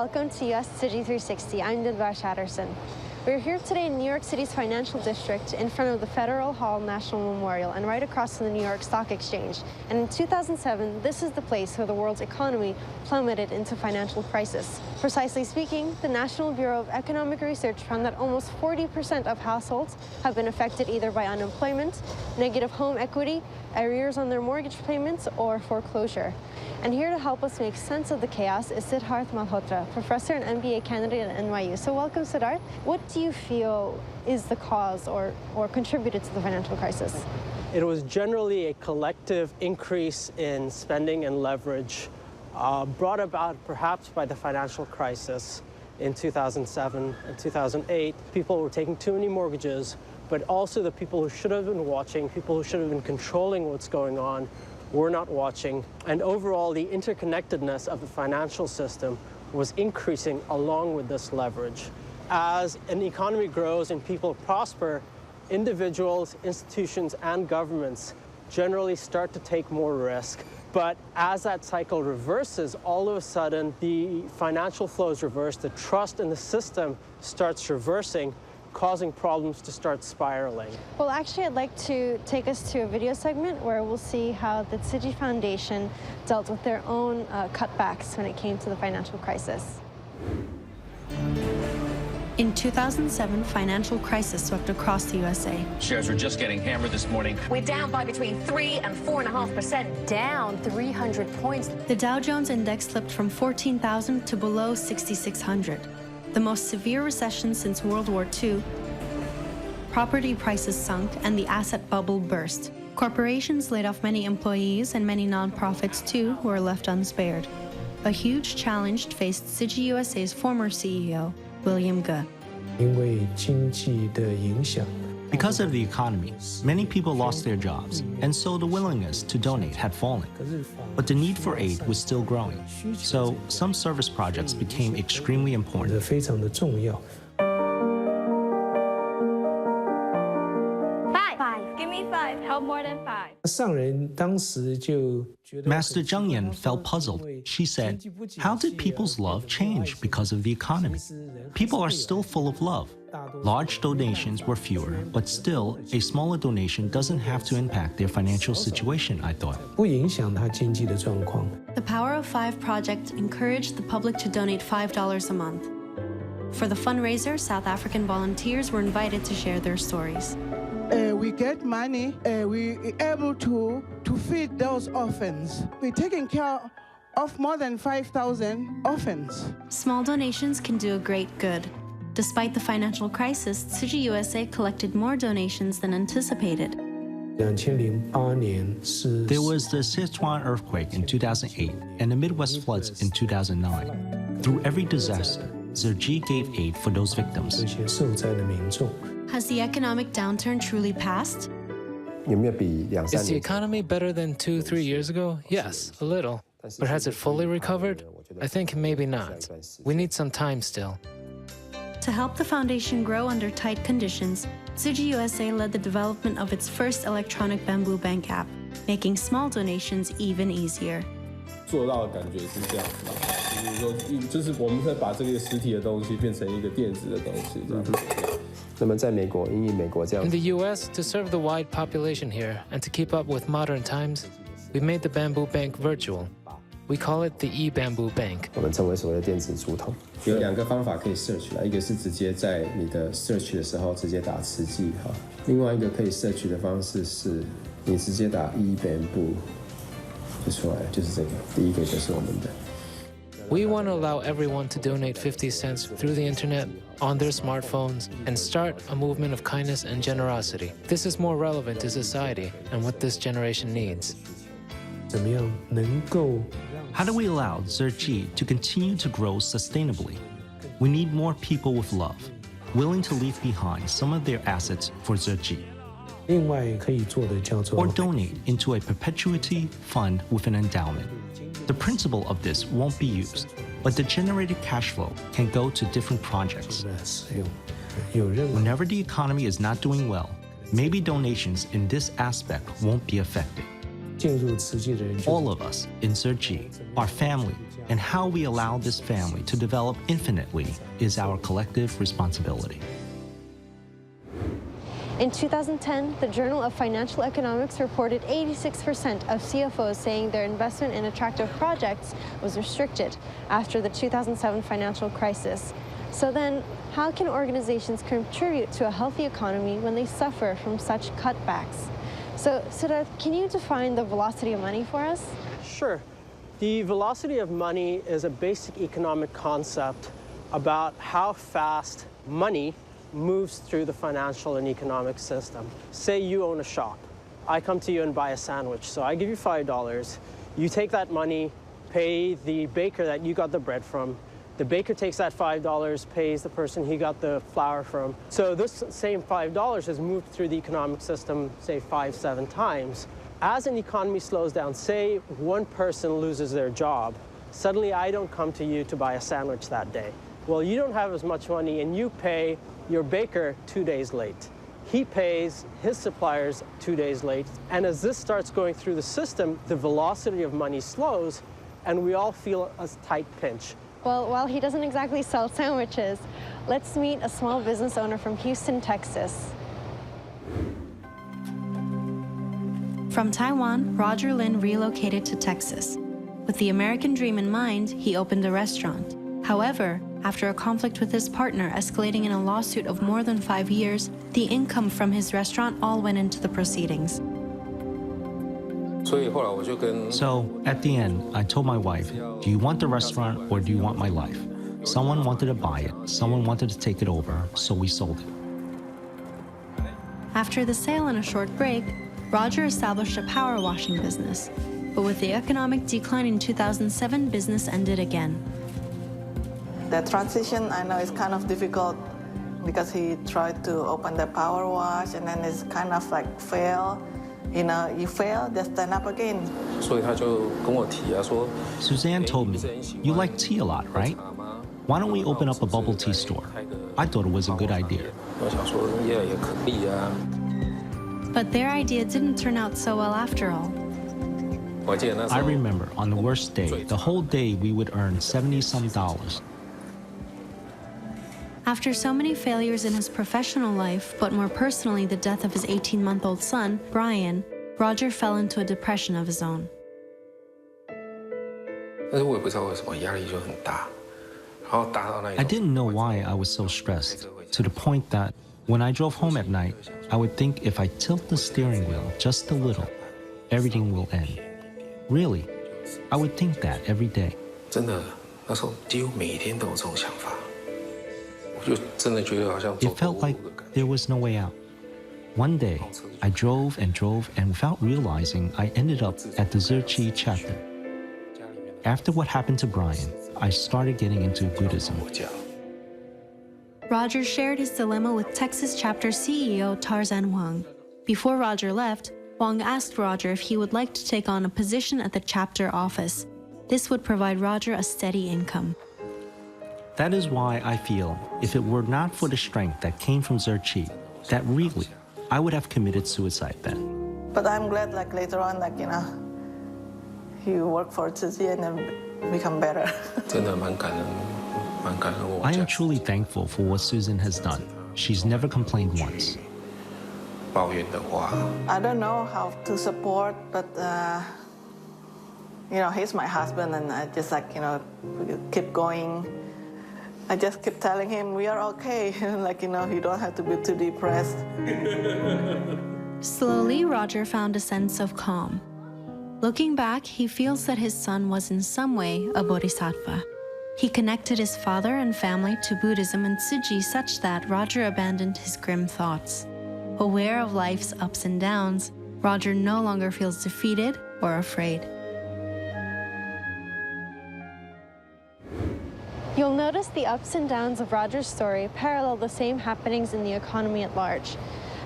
welcome to US Tzu Chi 360. I'm Dilbar Shatterson. We're here today in New York City's financial district in front of the Federal Hall National Memorial and right across from the New York Stock Exchange. And in 2007, this is the place where the world's economy plummeted into financial crisis. Precisely speaking, the National Bureau of Economic Research found that almost 40% of households have been affected either by unemployment, negative home equity, arrears on their mortgage payments, or foreclosure. And here to help us make sense of the chaos is Siddharth Malhotra, professor and MBA candidate at NYU. So welcome, Siddharth. What do you feel is the cause or contributed to the financial crisis? It was generally a collective increase in spending and leverage brought about perhaps by the financial crisis in 2007 and 2008. People were taking too many mortgages, but also the people who should have been watching, people who should have been controlling what's going on, were not watching. And overall, the interconnectedness of the financial system was increasing along with this leverage. As an economy grows and people prosper, individuals, institutions, and governments generally start to take more risk. But as that cycle reverses, all of a sudden, the financial flows reverse, the trust in the system starts reversing, causing problems to start spiraling. Well, actually, I'd like to take us to a video segment where we'll see how the Tzu Chi Foundation dealt with their own cutbacks when it came to the financial crisis. In 2007, financial crisis swept across the USA. Shares were just getting hammered this morning. We're down by between 3 and 4.5%. Down 300 points. The Dow Jones Index slipped from 14,000 to below 6,600. The most severe recession since World War II. Property prices sunk and the asset bubble burst. Corporations laid off many employees and many nonprofits too were left unspared. A huge challenge faced Tzu Chi USA's former CEO, William Ge. Because of the economy, many people lost their jobs, and so the willingness to donate had fallen. But the need for aid was still growing, so some service projects became extremely important. 5. Give me 5. Help more than 5. Master Zheng Yan felt puzzled. She said, "How did people's love change because of the economy? People are still full of love. Large donations were fewer, but still, a smaller donation doesn't have to impact their financial situation," I thought. The Power of Five project encouraged the public to donate $5 a month. For the fundraiser, South African volunteers were invited to share their stories. We get money, we're able to feed those orphans. We're taking care of more than 5,000 orphans. Small donations can do a great good. Despite the financial crisis, Tzu Chi USA collected more donations than anticipated. There was the Sichuan earthquake in 2008 and the Midwest floods in 2009. Through every disaster, Tzu Chi gave aid for those victims. Has the economic downturn truly passed? Is the economy better than 2-3 years ago? Yes, a little. But has it fully recovered? I think maybe not. We need some time still. To help the foundation grow under tight conditions, Tzu Chi USA led the development of its first electronic bamboo bank app, making small donations even easier. 做到的感觉是这样子，就是我们会把这个实体的东西变成一个电子的东西，这样子。那么在美国，因为美国这样。In the U.S., to serve the wide population here and to keep up with modern times, we made the bamboo bank virtual. We call it the e-bamboo bank. 我们称为所谓的电子竹筒。有2个方法可以 search 啦，一个是直接在你的 search 的时候直接打词记哈，另外一个可以 search 的方式是你直接打 e-bamboo 就出来了，就是这个，第一个就是我们的。We want to allow everyone to donate 50 cents through the internet, on their smartphones, and start a movement of kindness and generosity. This is more relevant to society and what this generation needs. How do we allow Tzu Chi to continue to grow sustainably? We need more people with love, willing to leave behind some of their assets for Tzu Chi. Or donate into a perpetuity fund with an endowment. The principle of this won't be used, but the generated cash flow can go to different projects. Whenever the economy is not doing well, maybe donations in this aspect won't be affected. All of us in Tzu Chi, our family, and how we allow this family to develop infinitely is our collective responsibility. In 2010, the Journal of Financial Economics reported 86% of CFOs saying their investment in attractive projects was restricted after the 2007 financial crisis. So then, how can organizations contribute to a healthy economy when they suffer from such cutbacks? So, Siddharth, can you define the velocity of money for us? Sure. The velocity of money is a basic economic concept about how fast money moves through the financial and economic system. Say you own a shop. I come to you and buy a sandwich. So I give you $5. You take that money, pay the baker that you got the bread from. The baker takes that $5, pays the person he got the flour from. So this same $5 has moved through the economic system, say 5, 7 times. As an economy slows down, say one person loses their job, suddenly I don't come to you to buy a sandwich that day. Well, you don't have as much money and you pay your baker 2 days late. He pays his suppliers 2 days late. And as this starts going through the system, the velocity of money slows and we all feel a tight pinch. Well, while he doesn't exactly sell sandwiches, let's meet a small business owner from Houston, Texas. From Taiwan, Roger Lin relocated to Texas. With the American dream in mind, he opened a restaurant. However, after a conflict with his partner escalating in a lawsuit of more than 5 years, the income from his restaurant all went into the proceedings. So, at the end, I told my wife, do you want the restaurant or do you want my life? Someone wanted to buy it, someone wanted to take it over, so we sold it. After the sale and a short break, Roger established a power washing business. But with the economic decline in 2007, business ended again. The transition, I know, is kind of difficult because he tried to open the power wash and then it's kind of like fail. You know, you fail, just stand up again. Suzanne told me, you like tea a lot, right? Why don't we open up a bubble tea store? I thought it was a good idea. But their idea didn't turn out so well after all. I remember on the worst day, the whole day we would earn $70-some. After so many failures in his professional life, but more personally the death of his 18-month-old son, Brian, Roger fell into a depression of his own. I didn't know why I was so stressed, to the point that when I drove home at night, I would think if I tilt the steering wheel just a little, everything will end. Really, I would think that every day. It felt like there was no way out. One day, I drove and without realizing, I ended up at the Tzu Chi chapter. After what happened to Brian, I started getting into Buddhism. Roger shared his dilemma with Texas chapter CEO Tarzan Wang. Before Roger left, Wang asked Roger if he would like to take on a position at the chapter office. This would provide Roger a steady income. That is why I feel if it were not for the strength that came from Tzu Chi, that really, I would have committed suicide then. But I'm glad, like, later on, like, you know, he worked for Tzu Chi and then become better. I am truly thankful for what Susan has done. She's never complained once. I don't know how to support, but, you know, he's my husband and I just, like, you know, keep going. I just keep telling him, we are okay. Like, you know, you don't have to be too depressed. Slowly, Roger found a sense of calm. Looking back, he feels that his son was in some way a bodhisattva. He connected his father and family to Buddhism and Tzu Chi such that Roger abandoned his grim thoughts. Aware of life's ups and downs, Roger no longer feels defeated or afraid. You'll notice the ups and downs of Roger's story parallel the same happenings in the economy at large.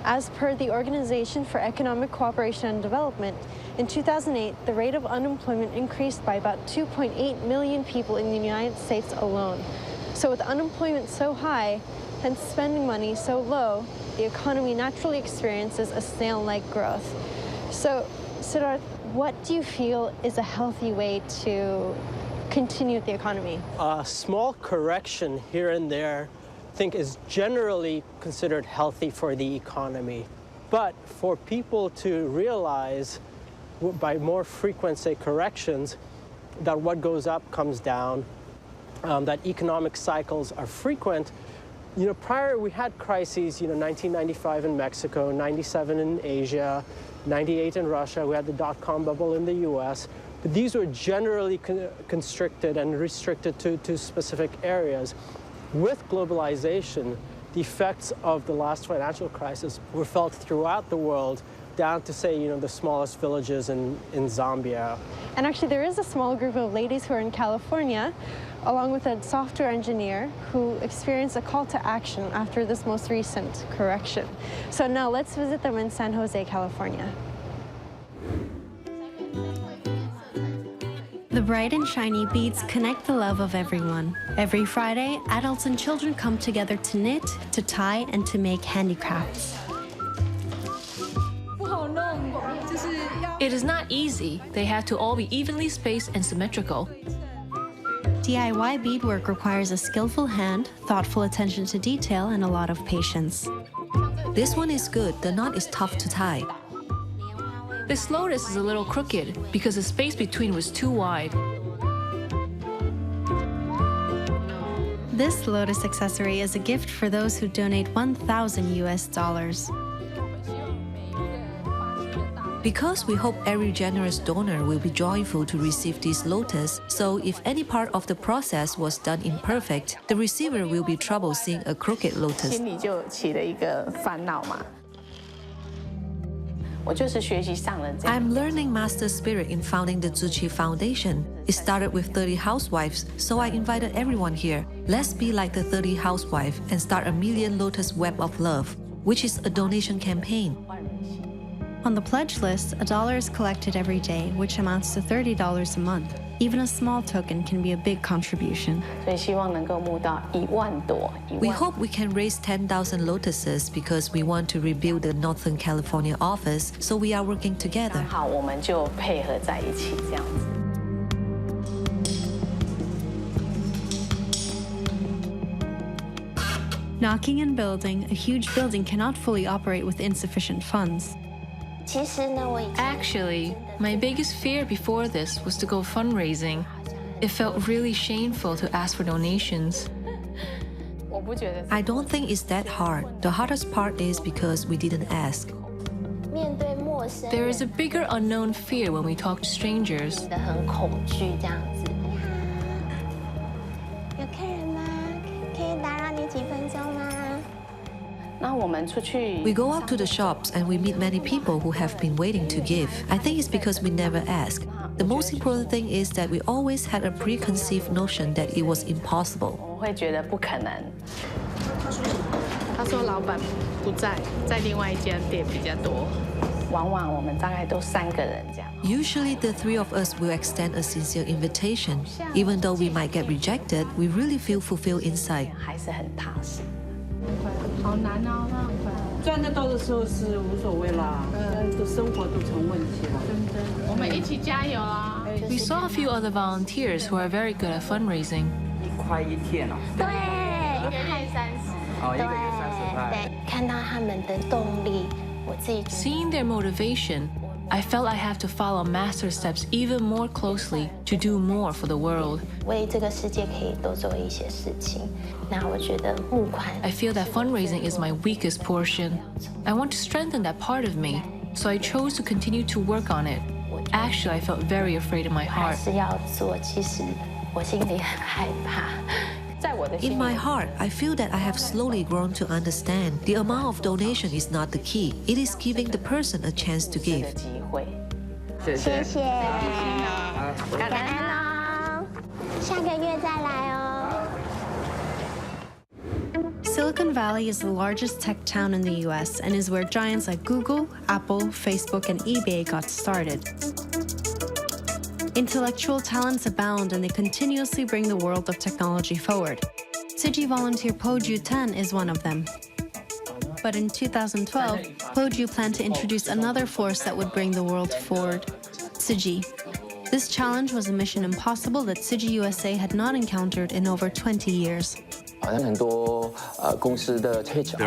As per the Organization for Economic Cooperation and Development, in 2008, the rate of unemployment increased by about 2.8 million people in the United States alone. So with unemployment so high and spending money so low, the economy naturally experiences a snail-like growth. So, Siddharth, what do you feel is a healthy way to continue the economy? A small correction here and there, I think, is generally considered healthy for the economy. But for people to realize by more frequent, say, corrections, that what goes up comes down, that economic cycles are frequent. Prior we had crises, 1995 in Mexico, 97 in Asia, 98 in Russia, we had the dot-com bubble in the US, but these were generally constricted and restricted to specific areas. With globalization, the effects of the last financial crisis were felt throughout the world, down to, say, the smallest villages in Zambia. And actually, there is a small group of ladies who are in California, along with a software engineer, who experienced a call to action after this most recent correction. So now let's visit them in San Jose, California. The bright and shiny beads connect the love of everyone. Every Friday, adults and children come together to knit, to tie, and to make handicrafts. It is not easy. They have to all be evenly spaced and symmetrical. DIY beadwork requires a skillful hand, thoughtful attention to detail, and a lot of patience. This one is good. The knot is tough to tie. This lotus is a little crooked because the space between was too wide. This lotus accessory is a gift for those who donate $1,000 US. Because we hope every generous donor will be joyful to receive this lotus, so if any part of the process was done imperfect, the receiver will be trouble seeing a crooked lotus. I'm learning master spirit in founding the Tzu Chi Foundation. It started with 30 housewives, so I invited everyone here. Let's be like the 30 housewives and start a million lotus web of love, which is a donation campaign. On the pledge list, $1 is collected every day, which amounts to $30 a month. Even a small token can be a big contribution. We hope we can raise 10,000 lotuses because we want to rebuild the Northern California office, so we are working together. Knocking and building, a huge building cannot fully operate with insufficient funds. Actually, my biggest fear before this was to go fundraising. It felt really shameful to ask for donations. I don't think it's that hard. The hardest part is because we didn't ask. There is a bigger unknown fear when we talk to strangers. We go out to the shops and we meet many people who have been waiting to give. I think it's because we never ask. The most important thing is that we always had a preconceived notion that it was impossible. Usually the three of us will extend a sincere invitation. Even though we might get rejected, we really feel fulfilled inside. We saw a few other volunteers who are very good at fundraising. Seeing their motivation, I felt I have to follow Master's steps even more closely to do more for the world. I feel that fundraising is my weakest portion. I want to strengthen that part of me, so I chose to continue to work on it. Actually, I felt very afraid in my heart. In my heart, I feel that I have slowly grown to understand the amount of donation is not the key. It is giving the person a chance to give. Silicon Valley is the largest tech town in the US and is where giants like Google, Apple, Facebook, and eBay got started. Intellectual talents abound and they continuously bring the world of technology forward. Tzu Chi volunteer Poju 10 is one of them. But in 2012, Poju planned to introduce another force that would bring the world forward. Tzu Chi. This challenge was a mission impossible that Tzu Chi USA had not encountered in over 20 years. There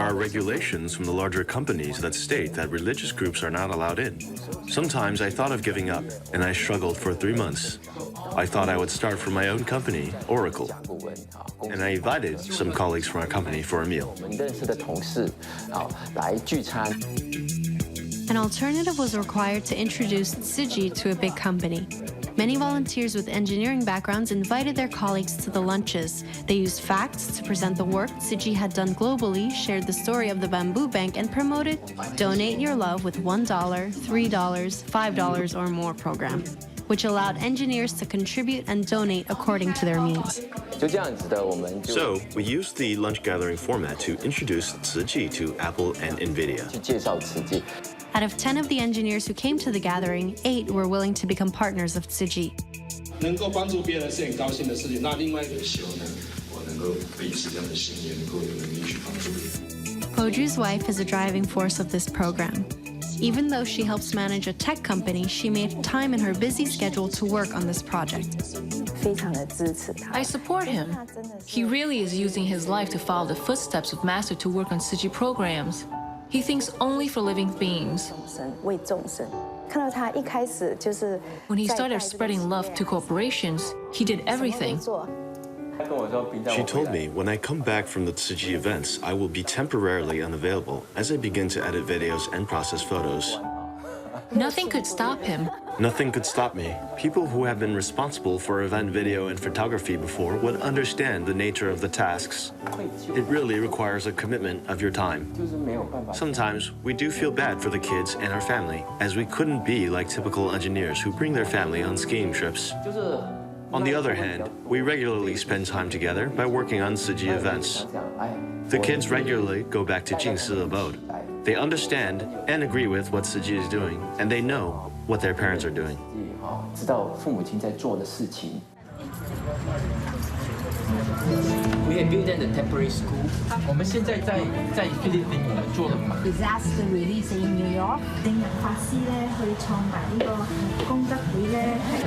are regulations from the larger companies that state that religious groups are not allowed in. Sometimes I thought of giving up, and I struggled for 3 months. I thought I would start for my own company, Oracle, and I invited some colleagues from our company for a meal. An alternative was required to introduce Tzu Chi to a big company. Many volunteers with engineering backgrounds invited their colleagues to the lunches. They used facts to present the work Tzu Chi had done globally, shared the story of the Bamboo Bank, and promoted Donate Your Love with $1, $3, $5 or more program, which allowed engineers to contribute and donate according to their means. So, we used the lunch gathering format to introduce Tzu Chi to Apple and NVIDIA. Out of 10 of the engineers who came to the gathering, 8 were willing to become partners of Tzu Chi. Poju's wife is a driving force of this program. Even though she helps manage a tech company, she made time in her busy schedule to work on this project. I support him. He really is using his life to follow the footsteps of Master to work on Tzu Chi programs. He thinks only for living beings. When he started spreading love to corporations, he did everything. She told me, when I come back from the Tzu Chi events, I will be temporarily unavailable as I begin to edit videos and process photos. Nothing could stop him. Nothing could stop me. People who have been responsible for event video and photography before would understand the nature of the tasks. It really requires a commitment of your time. Sometimes we do feel bad for the kids and our family, as we couldn't be like typical engineers who bring their family on skiing trips. On the other hand, we regularly spend time together by working on Tzu Chi events. The kids regularly go back to Jingsi abode. They understand and agree with what Tzu Chi is doing, and they know what their parents are doing. We have built a temporary school. Disaster relief in New York.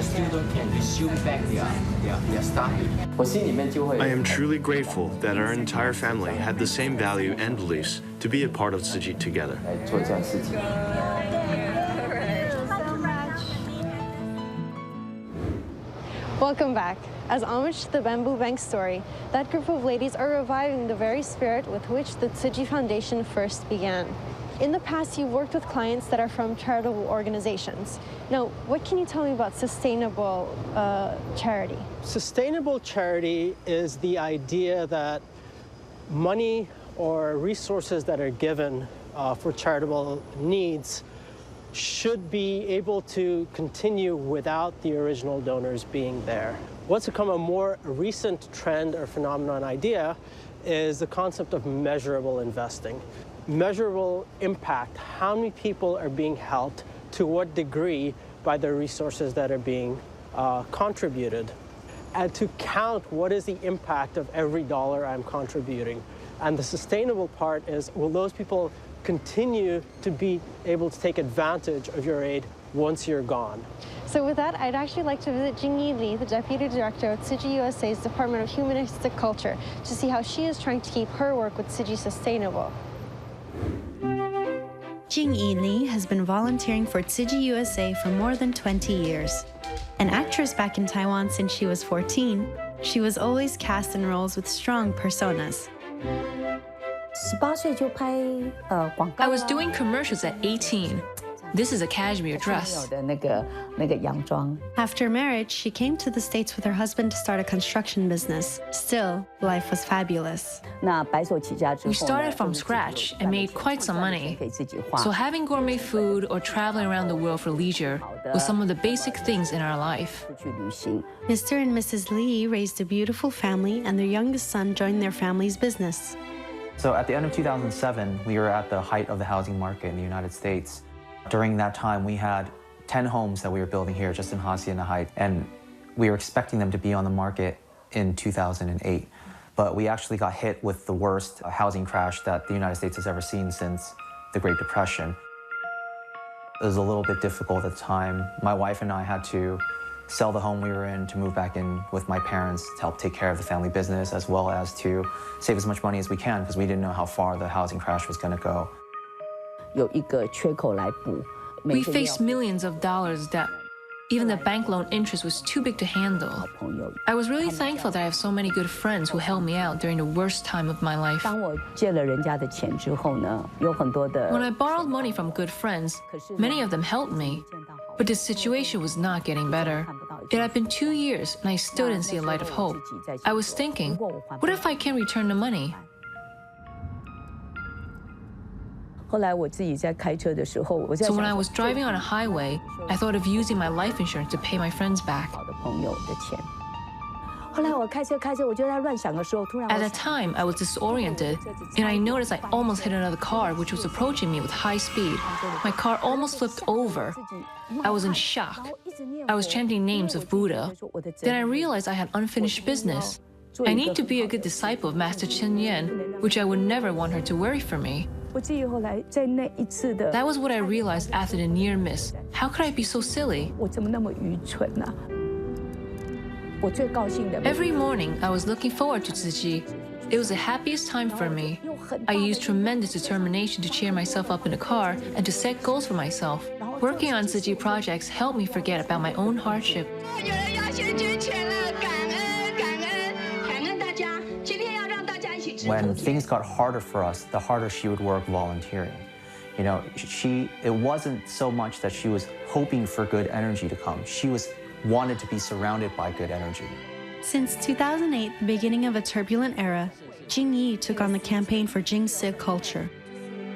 Students can resume back their study. I am truly grateful that our entire family had the same value and beliefs to be a part of Tzu Chi together. Welcome back. As homage to the Bamboo Bank story, that group of ladies are reviving the very spirit with which the Tzu Chi Foundation first began. In the past, you've worked with clients that are from charitable organizations. Now, what can you tell me about sustainable charity? Sustainable charity is the idea that money or resources that are given for charitable needs should be able to continue without the original donors being there. What's become a more recent trend or phenomenon idea is the concept of measurable investing. Measurable impact, how many people are being helped, to what degree by the resources that are being contributed, and to count what is the impact of every dollar I'm contributing. And the sustainable part is, will those people continue to be able to take advantage of your aid once you're gone? So with that, I'd actually like to visit Jingyi Li, the Deputy Director of Tzu Chi USA's Department of Humanistic Culture, to see how she is trying to keep her work with Tzu Chi sustainable. Jingyi Li has been volunteering for Tzu Chi USA for more than 20 years. An actress back in Taiwan since she was 14, she was always cast in roles with strong personas. I was doing commercials at 18. This is a cashmere dress. After marriage, she came to the States with her husband to start a construction business. Still, life was fabulous. We started from scratch and made quite some money. So having gourmet food or traveling around the world for leisure was some of the basic things in our life. Mr. and Mrs. Li raised a beautiful family, and their youngest son joined their family's business. So at the end of 2007, we were at the height of the housing market in the United States. During that time, we had 10 homes that we were building here just in Hacienda Heights, and we were expecting them to be on the market in 2008. But we actually got hit with the worst housing crash that the United States has ever seen since the Great Depression. It was a little bit difficult at the time. My wife and I had to sell the home we were in to move back in with my parents to help take care of the family business, as well as to save as much money as we can because we didn't know how far the housing crash was going to go. We faced millions of dollars debt. Even the bank loan interest was too big to handle. I was really thankful that I have so many good friends who helped me out during the worst time of my life. When I borrowed money from good friends, many of them helped me. But the situation was not getting better. It had been 2 years and I still didn't see a light of hope. I was thinking, what if I can't return the money? So when I was driving on a highway, I thought of using my life insurance to pay my friends back. At the time, I was disoriented, and I noticed I almost hit another car which was approaching me with high speed. My car almost flipped over. I was in shock. I was chanting names of Buddha. Then I realized I had unfinished business. I need to be a good disciple of Master Chen Yan, which I would never want her to worry for me. That was what I realized after the near miss. How could I be so silly? Every morning, I was looking forward to Tzu Chi. It was the happiest time for me. I used tremendous determination to cheer myself up in the car and to set goals for myself. Working on Tzu Chi projects helped me forget about my own hardship. When things got harder for us, the harder she would work volunteering. You know, it wasn't so much that she was hoping for good energy to come. She wanted to be surrounded by good energy. Since 2008, the beginning of a turbulent era, Jing Yi took on the campaign for Jingse culture.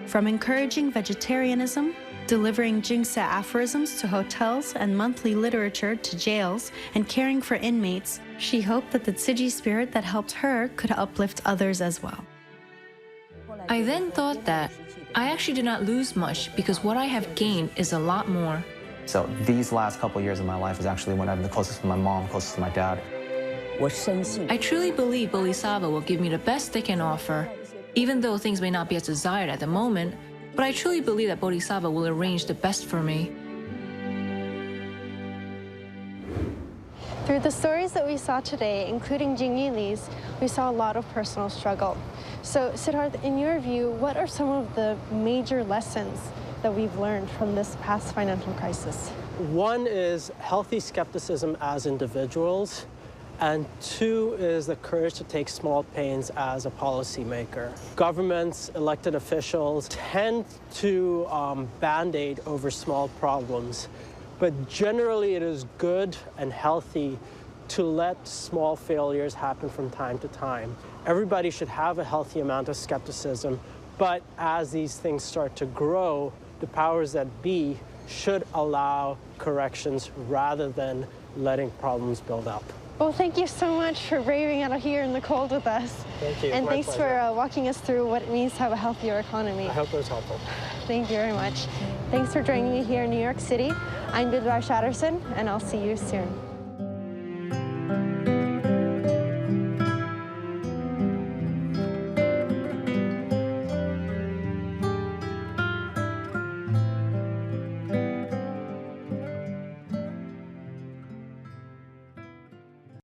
From encouraging vegetarianism, delivering Jingse aphorisms to hotels and monthly literature to jails, and caring for inmates, she hoped that the Tzu Chi spirit that helped her could uplift others as well. I then thought that I actually did not lose much because what I have gained is a lot more. So these last couple years of my life is actually when I'm the closest to my mom, closest to my dad. I truly believe Bodhisattva will give me the best they can offer, even though things may not be as desired at the moment, but I truly believe that Bodhisattva will arrange the best for me. Through the stories that we saw today, including Jing Yi Li's, we saw a lot of personal struggle. So, Siddharth, in your view, what are some of the major lessons that we've learned from this past financial crisis? One is healthy skepticism as individuals, and two is the courage to take small pains as a policymaker. Governments, elected officials tend to band-aid over small problems, but generally it is good and healthy to let small failures happen from time to time. Everybody should have a healthy amount of skepticism, but as these things start to grow, the powers that be should allow corrections rather than letting problems build up. Well, thank you so much for braving out here in the cold with us. Thank you. And thanks for walking us through what it means to have a healthier economy. I hope it was helpful. Thank you very much. Thanks for joining me here in New York City. I'm Bidwar Shatterson, and I'll see you soon.